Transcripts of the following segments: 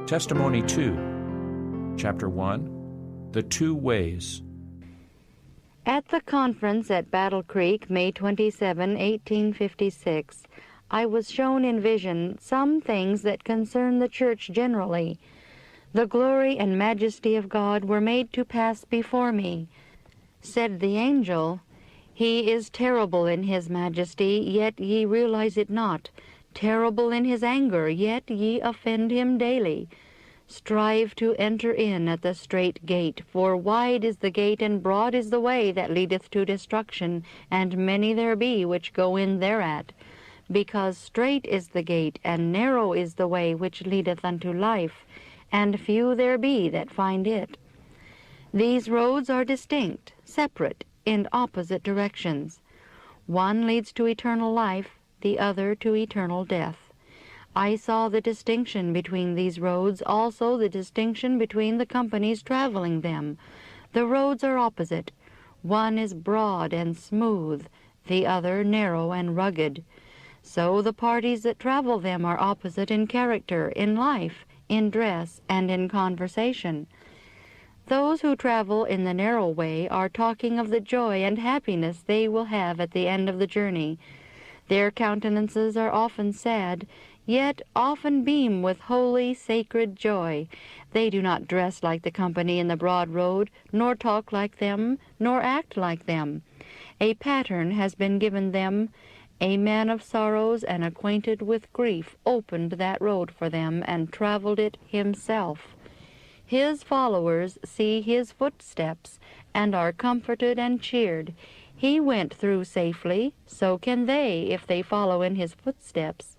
Testimony 2, Chapter 1, The Two Ways. At the conference at Battle Creek, May 27, 1856, I was shown in vision some things that concern the church generally. The glory and majesty of God were made to pass before me. Said the angel, "He is terrible in his majesty, yet ye realize it not. Terrible in his anger, yet ye offend him daily. Strive to enter in at the strait gate, for wide is the gate and broad is the way that leadeth to destruction, and many there be which go in thereat. Because strait is the gate, and narrow is the way which leadeth unto life, and few there be that find it. These roads are distinct, separate, in opposite directions. One leads to eternal life, the other to eternal death. I saw the distinction between these roads, also the distinction between the companies traveling them. The roads are opposite. One is broad and smooth, the other narrow and rugged. So the parties that travel them are opposite in character, in life, in dress, and in conversation. Those who travel in the narrow way are talking of the joy and happiness they will have at the end of the journey. Their countenances are often sad, yet often beam with holy, sacred joy. They do not dress like the company in the broad road, nor talk like them, nor act like them. A pattern has been given them. A man of sorrows and acquainted with grief opened that road for them and traveled it himself. His followers see his footsteps and are comforted and cheered. He went through safely, so can they if they follow in his footsteps.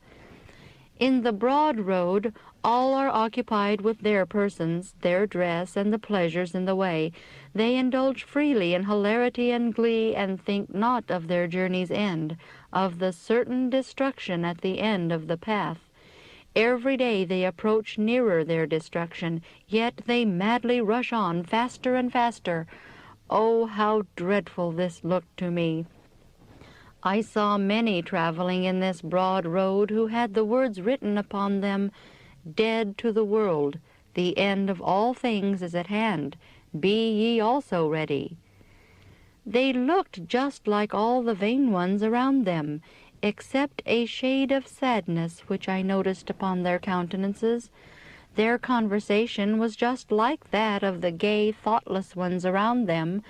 In the broad road, all are occupied with their persons, their dress, and the pleasures in the way. They indulge freely in hilarity and glee, and think not of their journey's end, of the certain destruction at the end of the path. Every day they approach nearer their destruction, yet they madly rush on faster and faster. Oh, how dreadful this looked to me! I saw many traveling in this broad road who had the words written upon them, "Dead to the world, the end of all things is at hand. Be ye also ready." They looked just like all the vain ones around them, except a shade of sadness which I noticed upon their countenances. Their conversation was just like that of the gay, thoughtless ones around them,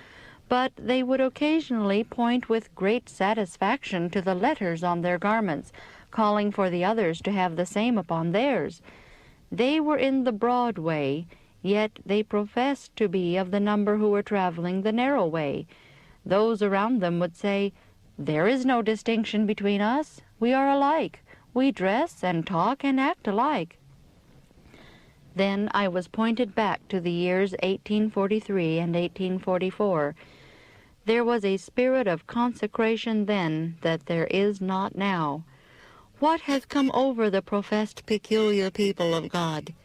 but they would occasionally point with great satisfaction to the letters on their garments, calling for the others to have the same upon theirs. They were in the broad way, yet they professed to be of the number who were traveling the narrow way. Those around them would say, "There is no distinction between us. We are alike. We dress and talk and act alike." Then I was pointed back to the years 1843 and 1844. There was a spirit of consecration then that there is not now. What hath come over the professed peculiar people of God?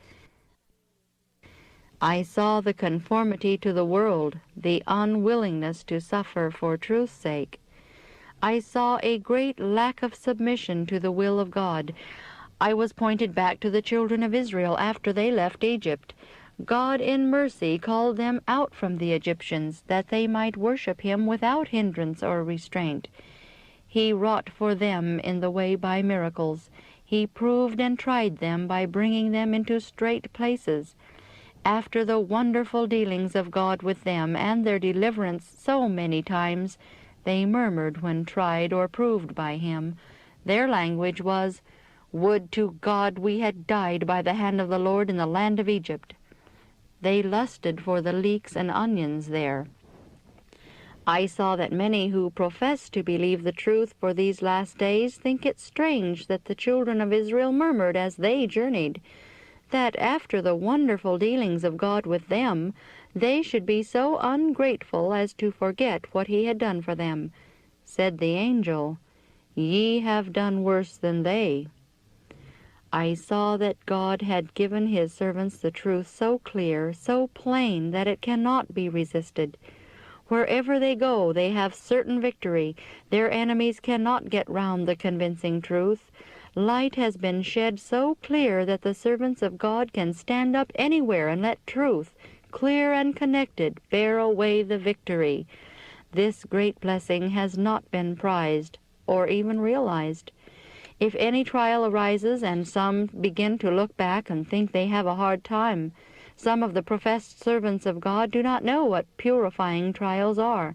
I saw the conformity to the world, the unwillingness to suffer for truth's sake. I saw a great lack of submission to the will of God. I was pointed back to the children of Israel after they left Egypt. God in mercy called them out from the Egyptians, that they might worship him without hindrance or restraint. He wrought for them in the way by miracles. He proved and tried them by bringing them into straight places. After the wonderful dealings of God with them and their deliverance so many times, they murmured when tried or proved by him. Their language was, "Would to God we had died by the hand of the Lord in the land of Egypt." They lusted for the leeks and onions there. I saw that many who profess to believe the truth for these last days think it strange that the children of Israel murmured as they journeyed, that after the wonderful dealings of God with them, they should be so ungrateful as to forget what he had done for them. Said the angel, "Ye have done worse than they." I saw that God had given his servants the truth so clear, so plain, that it cannot be resisted. Wherever they go, they have certain victory. Their enemies cannot get round the convincing truth. Light has been shed so clear that the servants of God can stand up anywhere and let truth, clear and connected, bear away the victory. This great blessing has not been prized or even realized. If any trial arises and some begin to look back and think they have a hard time, some of the professed servants of God do not know what purifying trials are.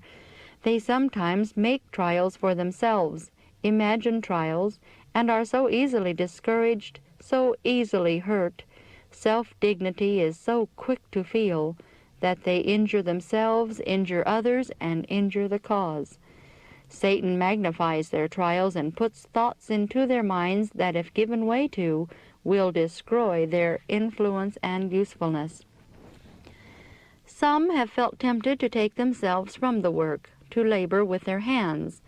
They sometimes make trials for themselves, imagine trials, and are so easily discouraged, so easily hurt. Self-dignity is so quick to feel that they injure themselves, injure others, and injure the cause. Satan magnifies their trials and puts thoughts into their minds that, if given way to, will destroy their influence and usefulness. Some have felt tempted to take themselves from the work, to labor with their hands.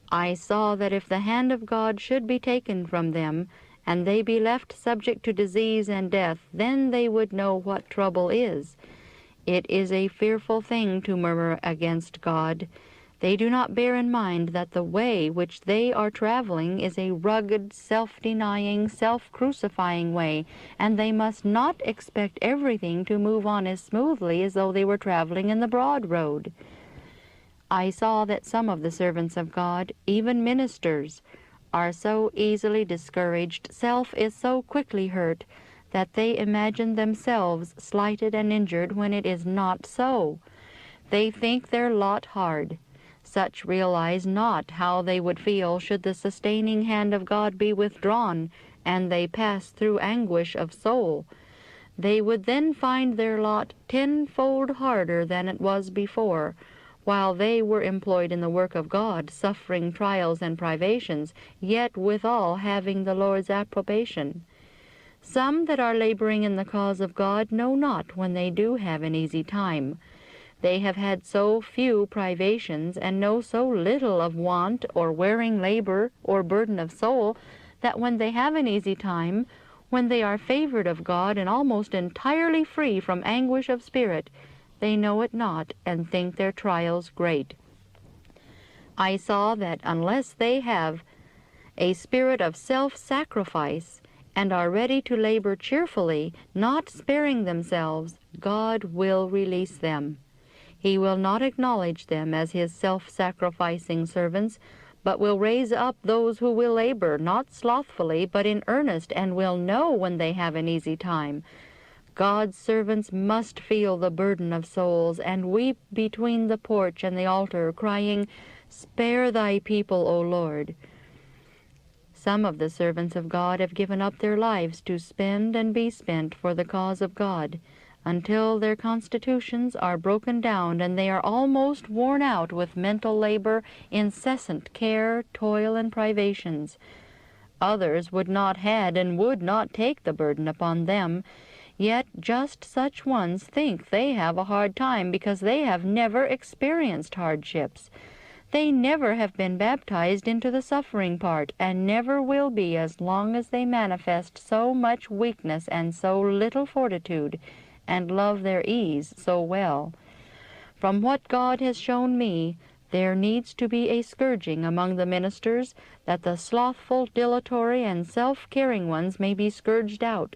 I saw that if the hand of God should be taken from them, and they be left subject to disease and death, then they would know what trouble is. It is a fearful thing to murmur against God. They do not bear in mind that the way which they are traveling is a rugged, self-denying, self-crucifying way, and they must not expect everything to move on as smoothly as though they were traveling in the broad road. I saw that some of the servants of God, even ministers, are so easily discouraged, self is so quickly hurt, that they imagine themselves slighted and injured when it is not so. They think their lot hard. Such realize not how they would feel should the sustaining hand of God be withdrawn, and they pass through anguish of soul. They would then find their lot tenfold harder than it was before, while they were employed in the work of God, suffering trials and privations, yet withal having the Lord's approbation. Some that are laboring in the cause of God know not when they do have an easy time. They have had so few privations, and know so little of want or wearing labor or burden of soul, that when they have an easy time, when they are favored of God and almost entirely free from anguish of spirit, they know it not and think their trials great. I saw that unless they have a spirit of self-sacrifice and are ready to labor cheerfully, not sparing themselves, God will release them. He will not acknowledge them as his self-sacrificing servants, but will raise up those who will labor, not slothfully, but in earnest, and will know when they have an easy time. God's servants must feel the burden of souls, and weep between the porch and the altar, crying, "Spare thy people, O Lord." Some of the servants of God have given up their lives to spend and be spent for the cause of God, until their constitutions are broken down and they are almost worn out with mental labor, incessant care, toil, and privations. Others would not had and would not take the burden upon them, yet just such ones think they have a hard time because they have never experienced hardships. They never have been baptized into the suffering part, and never will be as long as they manifest so much weakness and so little fortitude, and love their ease so well. From what God has shown me, there needs to be a scourging among the ministers, that the slothful, dilatory, and self-caring ones may be scourged out,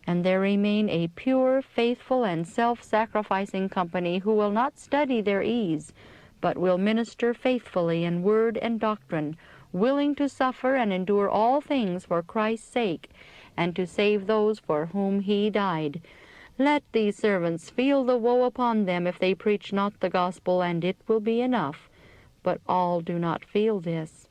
and there remain a pure, faithful, and self-sacrificing company who will not study their ease, but will minister faithfully in word and doctrine, willing to suffer and endure all things for Christ's sake, and to save those for whom he died. Let these servants feel the woe upon them if they preach not the gospel, and it will be enough. But all do not feel this.